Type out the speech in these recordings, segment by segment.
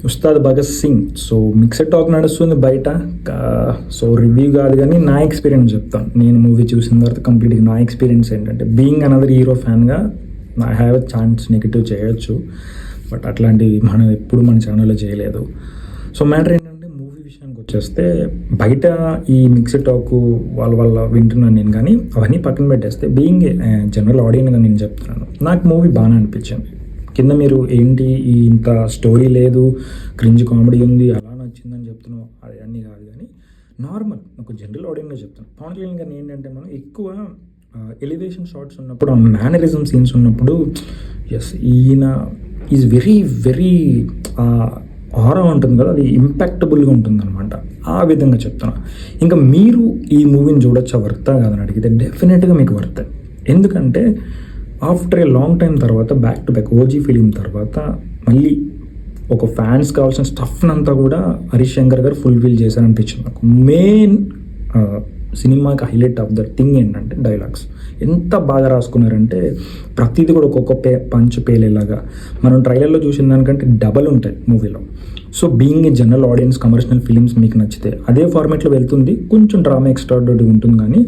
Ustaad Bhagat Singh. So mixed talk నడుస్తుంది బయట. So review కాదు కానీ నా ఎక్స్పీరియన్స్ చెప్తాను. నేను మూవీ చూసిన తర్వాత కంప్లీట్గా నా ఎక్స్పీరియన్స్ ఏంటంటే, బీయింగ్ అనదర్ హీరో ఫ్యాన్గా I have a chance negative చేయొచ్చు, బట్ అట్లాంటివి మనం ఎప్పుడు మన ఛానల్లో చేయలేదు. సో మ్యాటర్ ఏంటంటే, మూవీ విషయానికి వచ్చేస్తే బయట ఈ మిక్సెడ్ టాక్ వాళ్ళ వింటున్నాను నేను, కానీ అవన్నీ పక్కన పెట్టేస్తే బీయింగ్ జనరల్ ఆడియన్గా నేను చెప్తున్నాను, నాకు మూవీ బాగానే అనిపించింది. కింద మీరు ఏంటి ఈ ఇంత స్టోరీ లేదు, క్రింజ్ కామెడీ ఉంది, అలా నచ్చిందని చెప్తున్నావు, అది అన్నీ కాదు కానీ నార్మల్ ఒక జనరల్ ఆడియన్గా చెప్తాను. పవన్ కళ్యాణ్ గారిని ఏంటంటే, మనం ఎక్కువ ఎలివేషన్ షాట్స్ ఉన్నప్పుడు, ఆ మేనరిజం సీన్స్ ఉన్నప్పుడు, ఎస్ ఈయన ఈజ్ వెరీ వెరీ ఆరా ఉంటుంది కదా, అది ఇంపాక్టబుల్గా ఉంటుంది అనమాట. ఆ విధంగా చెప్తున్నా. ఇంకా మీరు ఈ మూవీని చూడొచ్చా, వర్తా కాదని అడిగితే డెఫినెట్గా మీకు వర్తే. ఎందుకంటే ఆఫ్టర్ ఏ లాంగ్ టైం తర్వాత, back to back OG film తర్వాత మళ్ళీ ఒక ఫ్యాన్స్ కావాల్సిన స్టఫ్ని అంతా కూడా హరీష్ శంకర్ గారు ఫుల్ఫిల్ చేశారనిపించింది నాకు. మెయిన్ సినిమాకి హైలైట్ ఆఫ్ ద థింగ్ ఏంటంటే డైలాగ్స్ ఎంత బాగా రాసుకున్నారంటే, ప్రతిదీ కూడా ఒక్కొక్క పంచ్ పేలేలాగా. మనం ట్రైలర్లో చూసిన దానికంటే డబల్ ఉంటాయి మూవీలో. So being a general audience, commercial films మీకు నచ్చితే అదే ఫార్మేట్లో వెళ్తుంది. కొంచెం డ్రామా ఎక్స్ట్రాడరీ ఉంటుంది, కానీ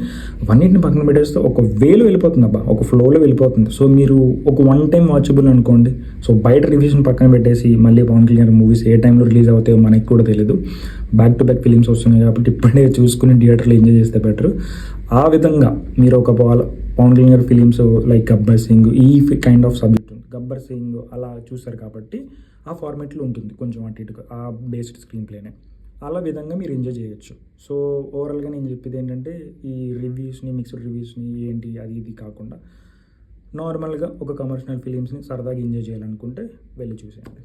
అవన్నిటిని పక్కన పెట్టేస్తే ఒక వేలో వెళ్ళిపోతుంది అబ్బా, ఒక ఫ్లోలో వెళ్ళిపోతుంది. సో మీరు ఒక వన్ టైం వాచబుల్ అనుకోండి. సో బయట రివ్యూషన్ పక్కన పెట్టేసి మళ్ళీ పవన్ కళ్యాణ్ మూవీస్ ఏ టైంలో రిలీజ్ అవుతాయో మనకి కూడా తెలియదు. బ్యాక్ టు బ్యాక్ ఫిలిమ్స్ వస్తున్నాయి కాబట్టి ఇప్పుడే చూసుకుని థియేటర్లో ఎంజాయ్ చేస్తే బెటర్. ఆ విధంగా మీరు ఒక పవన్ కళ్యాణ్ గారి ఫిలిమ్స్ లైక్ గబ్బర్ సింగ్, ఈ కైండ్ ఆఫ్ సబ్జెక్ట్ ఉంది, గబ్బర్ సింగ్ అలా చూస్తారు కాబట్టి ఆ ఫార్మేట్లో ఉంటుంది కొంచెం అటు ఇటుగా, ఆ బేస్డ్ స్క్రీన్ ప్లేనే. అలా విధంగా మీరు ఎంజాయ్ చేయొచ్చు. సో ఓవరాల్గా నేను చెప్పేది ఏంటంటే, ఈ రివ్యూస్ని, మిక్స్డ్ రివ్యూస్ని ఏంటి అది ఇది కాకుండా నార్మల్గా ఒక కమర్షియల్ ఫిలిమ్స్ని సరదాగా ఎంజాయ్ చేయాలనుకుంటే వెళ్ళి చూసేయండి.